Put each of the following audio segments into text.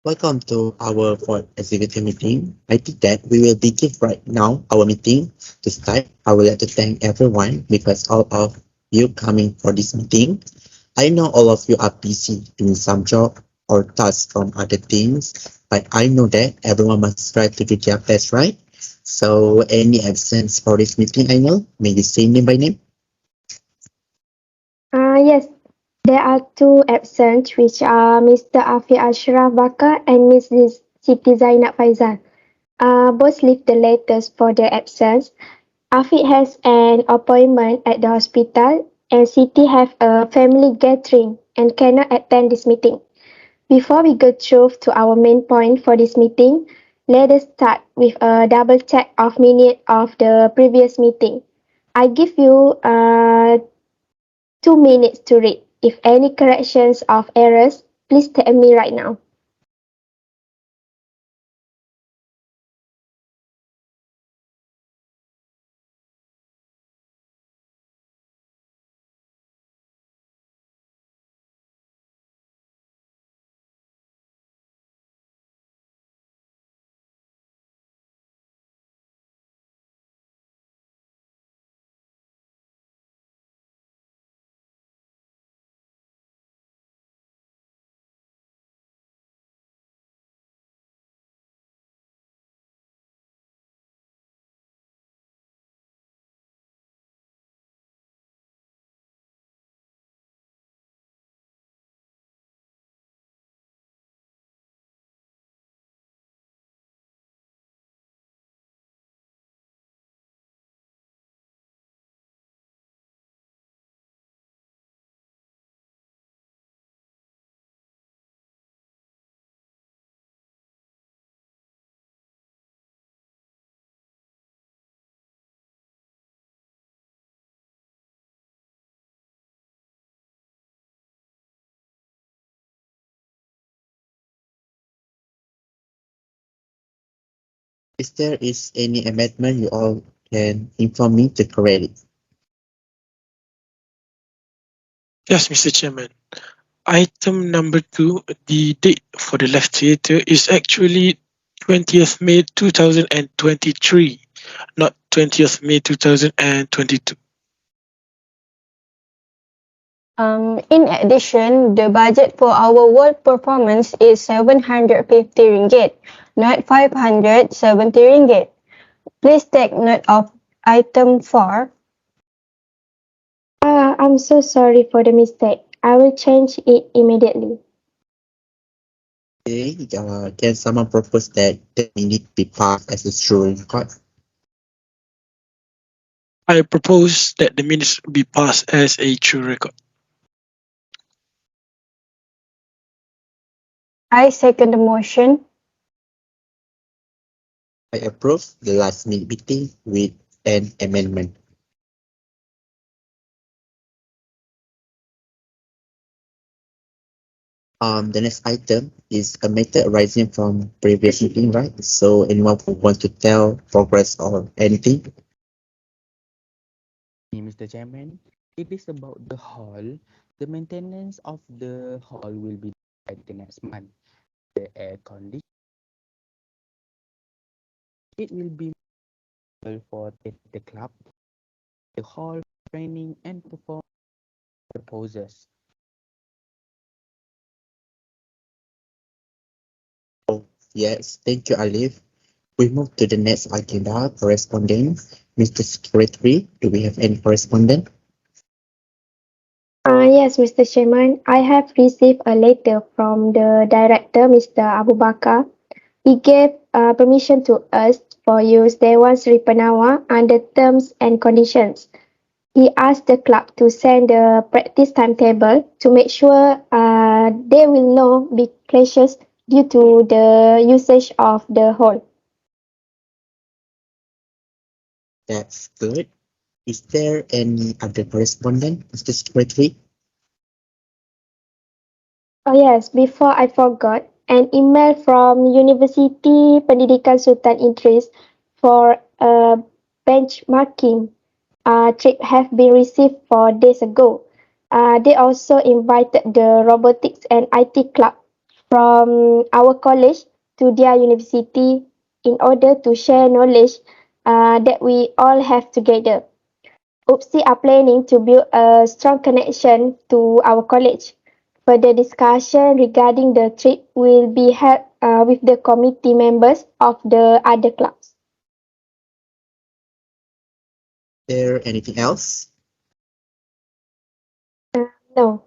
Welcome to our fourth executive meeting. I think that we will begin right now our meeting. To start, I would like to thank everyone because all of you coming for this meeting. I know all of you are busy doing some job or tasks from other things, but I know that everyone must try to do their best, right? So any absence for this meeting, I know, may you say name by name? Yes, there are two absent, which are Mr. Afi Ashraf Bakar and Mrs. Siti Zainab Faizal. Both leave the letters for their absence. Afi has an appointment at the hospital, and Siti have a family gathering and cannot attend this meeting. Before we go through to our main point for this meeting, let us start with a double check of minute of the previous meeting. I give you 2 minutes to read. If any corrections of errors, please tell me right now. If there is any amendment, you all can inform me to correct it. Yes, Mr. Chairman. Item number 2, the date for the left theatre is actually 20th May 2023, not 20th May 2022. In addition, the budget for our world performance is 750 ringgit, not 570 ringgit. Please take note of item 4. I'm so sorry for the mistake. I will change it immediately. Okay, can someone propose that the minute be passed as a true record? I propose that the minutes be passed as a true record. I second the motion. I approve the last minute meeting with an amendment. The next item is a matter arising from previous meeting, right? So anyone who want to tell progress or anything? Mr. Chairman, it is about the hall. The maintenance of the hall will be at the next month. The air condition, it will be for the club, the hall training and perform proposals. Oh, yes, thank you, Alif. We move to the next agenda, correspondence. Mr. Secretary, do we have any correspondence? Yes, Mr. Chairman, I have received a letter from the director, Mr. Abu Bakar. He gave permission to us for use Dewan Seri Penawa under terms and conditions. He asked the club to send the practice timetable to make sure there will no be clashes due to the usage of the hall. That's good. Is there any other correspondence, Mr. Secretary? Oh yes, before I forgot, an email from University Pendidikan Sultan Idris for a benchmarking trip have been received 4 days ago. They also invited the Robotics and IT Club from our college to their university in order to share knowledge that we all have together. UPSI are planning to build a strong connection to our college. Further discussion regarding the trip will be held with the committee members of the other clubs. There anything else? No.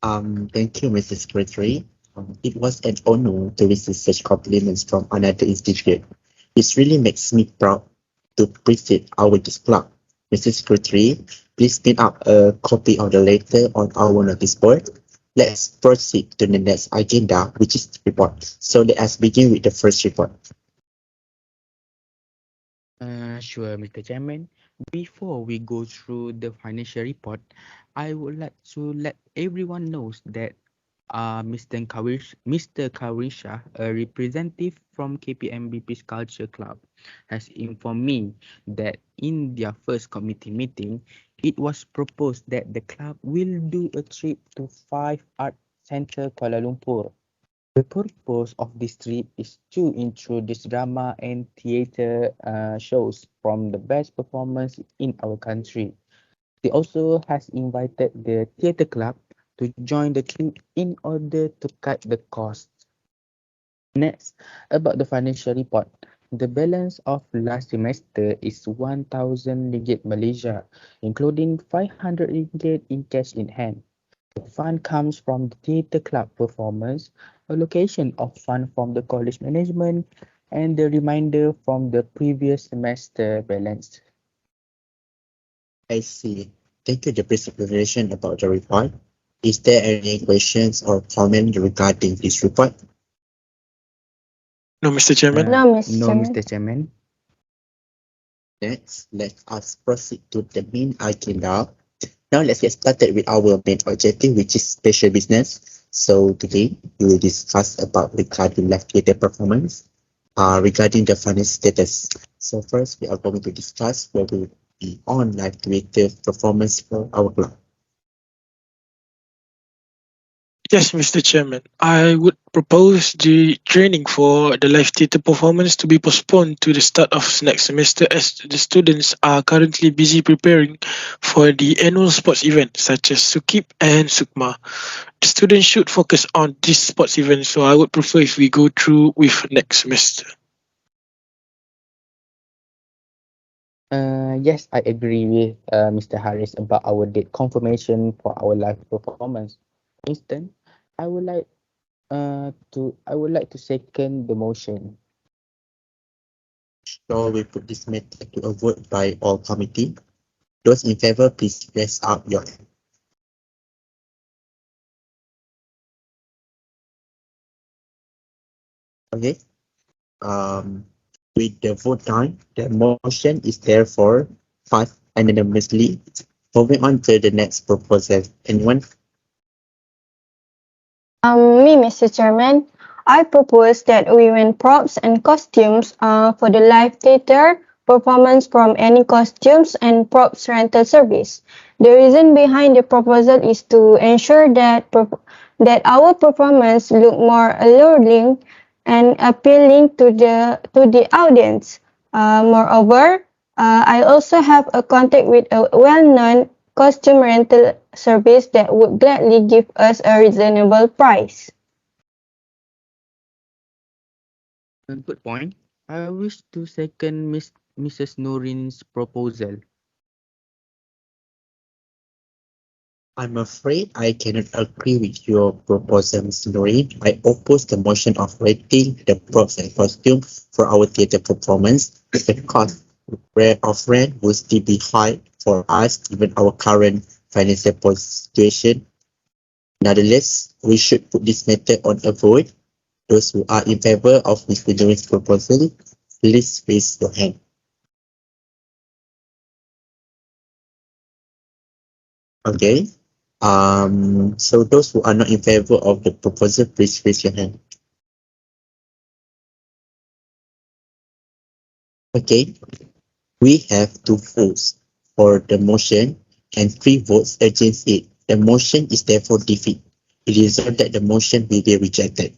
Thank you, Mrs. Secretary. It was an honor to receive such compliments from another institute. It really makes me proud to present our this club. Mrs. Secretary, please print up a copy of the letter on our notice board. Let's proceed to the next agenda, which is the report. So let us begin with the first report. Sure, Mr. Chairman. Before we go through the financial report, I would like to let everyone knows that Mr. Kawisha, a representative from KPMBP's Culture Club, has informed me that in their first committee meeting, it was proposed that the club will do a trip to 5 Art Center Kuala Lumpur. The purpose of this trip is to introduce drama and theatre shows from the best performers in our country. He also has invited the theatre club to join the trip in order to cut the costs. Next, about the financial report. The balance of last semester is 1,000 ringgit Malaysia, including 500 ringgit in cash in hand. The fund comes from the theatre club performance, allocation of fund from the college management, and the remainder from the previous semester balance. I see. Thank you for the presentation about the report. Is there any questions or comment regarding this report? No, Mr. Chairman. No, Mr. No, Chairman. Mr. Chairman. Next, let us proceed to the main agenda. Now let's get started with our main objective, which is special business. So today we will discuss about regarding live theatre performance, regarding the finance status. So first we are going to discuss what will be on live theatre performance for our club. Yes, Mr. Chairman. I would propose the training for the live theatre performance to be postponed to the start of next semester as the students are currently busy preparing for the annual sports events such as Sukip and Sukma. The students should focus on this sports event, so I would prefer if we go through with next semester. Yes, I agree with Mr. Harris about our date confirmation for our live performance. For instance, I would like to second the motion. So we put this matter to a vote by all committee. Those in favor, please raise up your hand. Okay. With the vote done, the motion is therefore passed unanimously. Moving on to the next proposal. Anyone? Me, Mr. Chairman, I propose that we rent props and costumes for the live theatre performance from any costumes and props rental service. The reason behind the proposal is to ensure that our performance look more alluring and appealing to the audience. Moreover, I also have a contact with a well-known costume rental service that would gladly give us a reasonable price. Good point. I wish to second Mrs. Norin's proposal. I'm afraid I cannot agree with your proposal, Mr. Noreen. I oppose the motion of renting the props and costume for our theatre performance. The cost of rent will still be high for us, given our current financial situation. Nonetheless, we should put this matter on a vote. Those who are in favor of Mr. Noreen's proposal, please raise your hand. Okay. So those who are not in favor of the proposal, please raise your hand. Okay. We have 2 votes for the motion and 3 votes against it. The motion is therefore defeated. It is resolved that the motion will be rejected.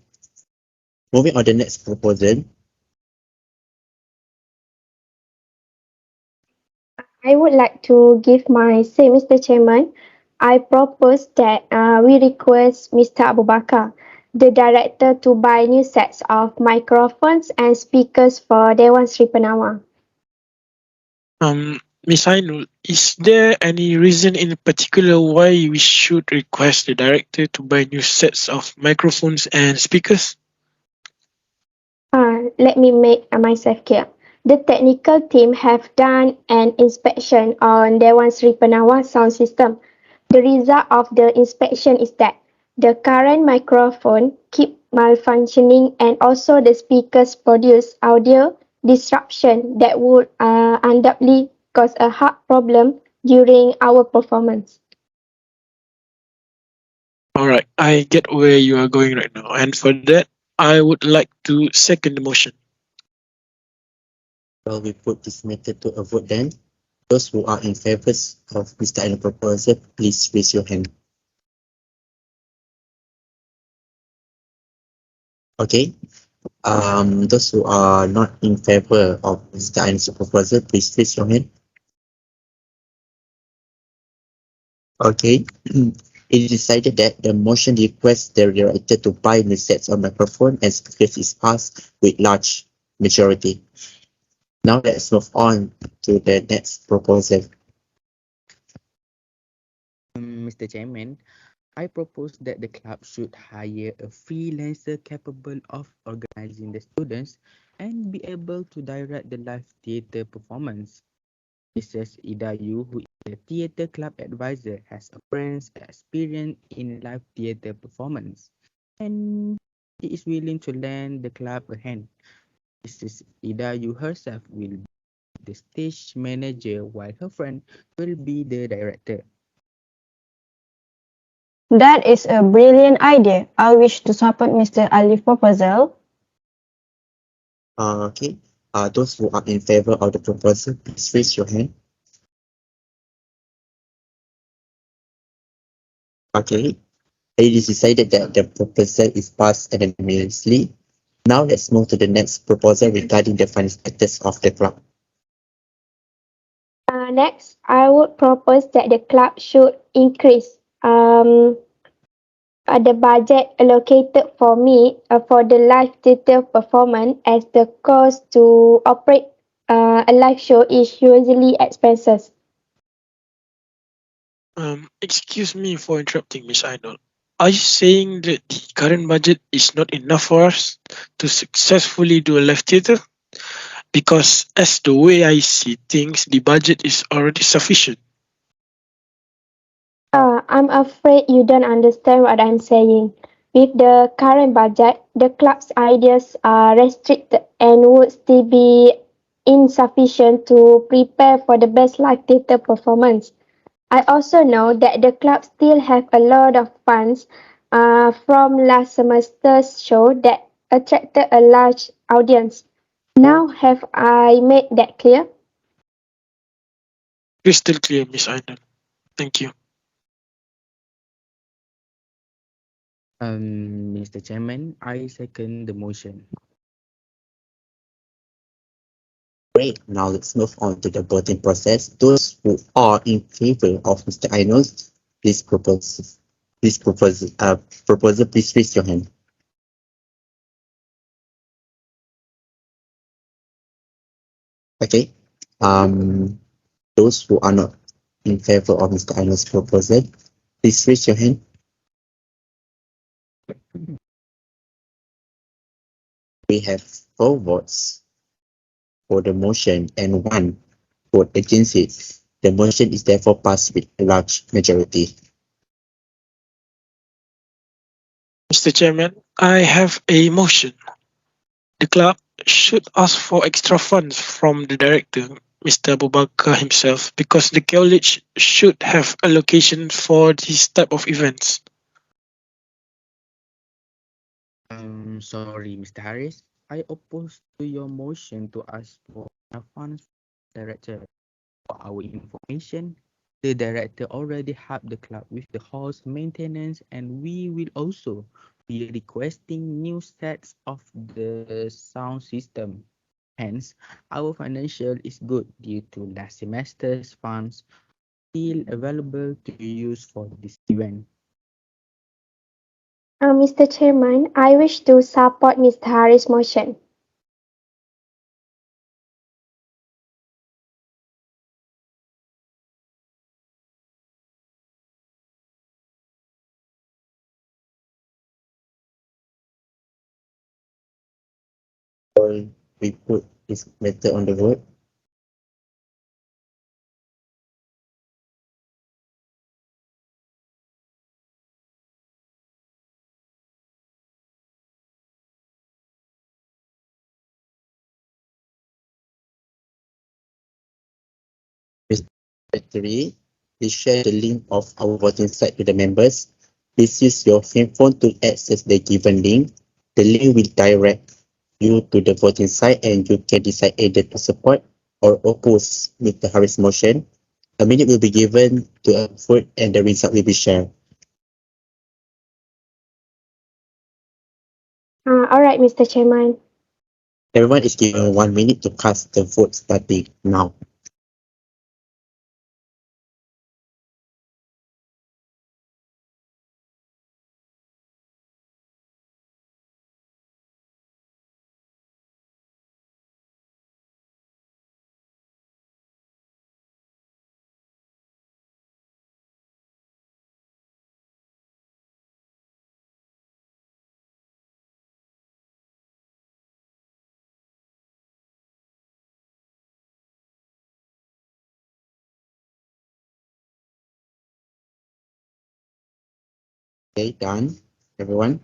Moving on to the next proposal. I would like to give my say, Mr. Chairman. I propose that we request Mr. Abu Bakar, the director, to buy new sets of microphones and speakers for Dewan Sri Penawa. Miss Ainul, is there any reason in particular why we should request the director to buy new sets of microphones and speakers? Let me make myself clear. The technical team have done an inspection on Dewan Sri Penawa sound system. The result of the inspection is that the current microphone keep malfunctioning and also the speakers produce audio disruption that would undoubtedly cause a heart problem during our performance. Alright, I get where you are going right now, and for that, I would like to second the motion. Well, we put this matter to a vote then. Those who are in favor of Mr. Ainul's proposal, please raise your hand. Okay. Those who are not in favor of Mr. Ainul's proposal, please raise your hand. Okay. It is decided that the motion requests the director to buy new sets of microphone and speakers is passed with large majority. Now let's move on to the next proposal. Mr. Chairman, I propose that the club should hire a freelancer capable of organizing the students and be able to direct the live theatre performance. Mrs. Idayu, who is the theatre club advisor, has a friend's experience in live theatre performance, and she is willing to lend the club a hand. Mrs. Idayu herself will be the stage manager while her friend will be the director. That is a brilliant idea. I wish to support Mr. Ali's proposal. Okay. Those who are in favor of the proposal, please raise your hand. Okay. It is decided that the proposal is passed unanimously. Now let's move to the next proposal regarding the finance status of the club. Next, I would propose that the club should increase the budget allocated for me for the live theatre performance, as the cost to operate a live show is usually expenses. Excuse me for interrupting, Miss Ainul. Are you saying that the current budget is not enough for us to successfully do a live theatre? Because as the way I see things, the budget is already sufficient. I'm afraid you don't understand what I'm saying. With the current budget, the club's ideas are restricted and would still be insufficient to prepare for the best live theatre performance. I also know that the club still have a lot of funds from last semester's show that attracted a large audience. Now have I made that clear? Crystal clear, Miss Ainul. Thank you. Mr. Chairman, I second the motion. Great. Now let's move on to the voting process. Those who are in favor of Mr. Ainul's proposal, please raise your hand. Okay. Those who are not in favor of Mr. Ainul's proposal, please raise your hand. We have 4 votes for the motion and 1 vote against it. The motion is therefore passed with a large majority. Mr. Chairman, I have a motion. The club should ask for extra funds from the director, Mr. Abu Bakar himself, because the college should have allocation for this type of events. Sorry, Mr. Harris. I oppose to your motion to ask for funds from the director. For our information, The director already helped the club with the hall's maintenance, and we will also be requesting new sets of the sound system. Hence, our financial is good due to last semester's funds still available to use for this event. Mr. Chairman, I wish to support Mr. Hari's motion. Or we put this matter on the vote. Mr. Secretary, please share the link of our voting site to the members. Please use your phone to access the given link. The link will direct you to the voting site and you can decide either to support or oppose Mr. Harris' motion. A minute will be given to a vote and the result will be shared. Alright, Mr. Chairman. Everyone is given 1 minute to cast the vote starting now. Okay, done, everyone.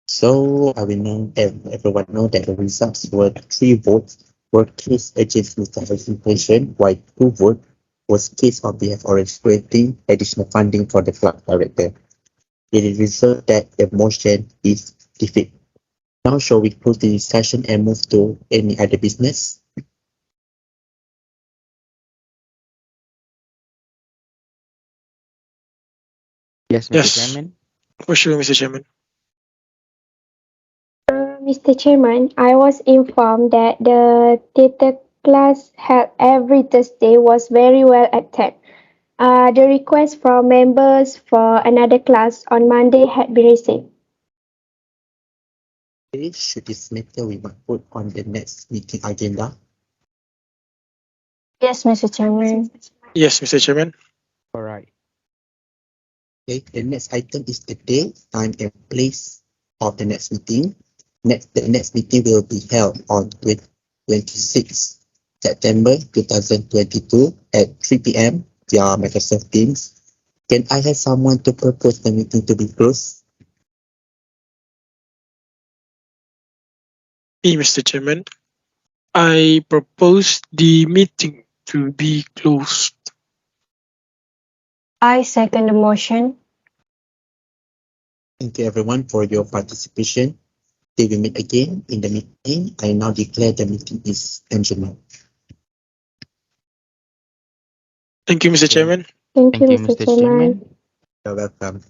So I will know everyone know that the results were 3 votes were case against Mr. Harris's motion, while 2 votes was case on behalf of requesting additional funding for the club director. It is result that the motion is defeated. Now shall we close the discussion and move to any other business? Yes, Mr. Yes, Chairman. for sure, Mr. Chairman. Mr. Chairman, I was informed that the theatre class held every Thursday was very well attended. The request from members for another class on Monday had been received. Okay, should this matter we might put on the next meeting agenda? Yes, Mr. Chairman. Yes, Mr. Chairman. All right. Okay, the next item is the date, time and place of the next meeting. The next meeting will be held on 26 September 2022 at 3 p.m. via Microsoft Teams. Can I have someone to propose the meeting to be closed? Me, Mr. Chairman. I propose the meeting to be closed. I second the motion. Thank you everyone for your participation. Till we meet again in the meeting, I now declare the meeting is adjourned. Thank you, Mr. Chairman. Thank Thank you, you, Mr. Mr. Chairman. Chairman. You're welcome.